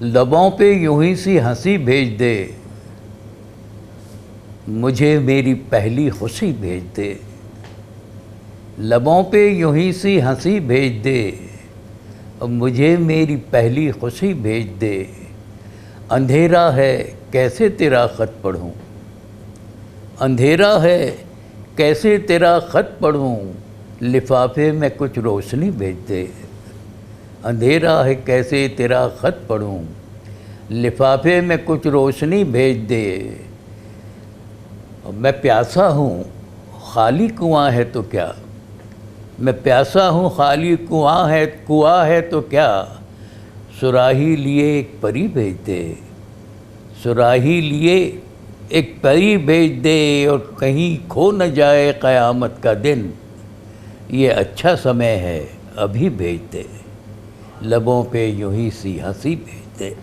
लबों पे यूं ही सी हंसी भेज दे, मुझे मेरी पहली खुशी भेज दे। लबों पे यूं ही सी हंसी भेज दे, मुझे मेरी पहली खुशी भेज दे। अंधेरा है कैसे तेरा ख़त पढ़ूं, अंधेरा है कैसे तेरा ख़त पढ़ूं, लिफाफे में कुछ रोशनी भेज दे। अंधेरा है कैसे तेरा ख़त पढ़ूं, लिफाफे में कुछ रोशनी भेज दे। मैं प्यासा हूँ खाली कुआं है तो क्या, मैं प्यासा हूँ खाली कुआं है तो क्या, सुराही लिए एक परी भेज दे। सुराही लिए एक परी भेज दे, और कहीं खो न जाए क़यामत का दिन, ये अच्छा समय है अभी भेज दे। लबों पे यूं ही सी हंसी भेज दे।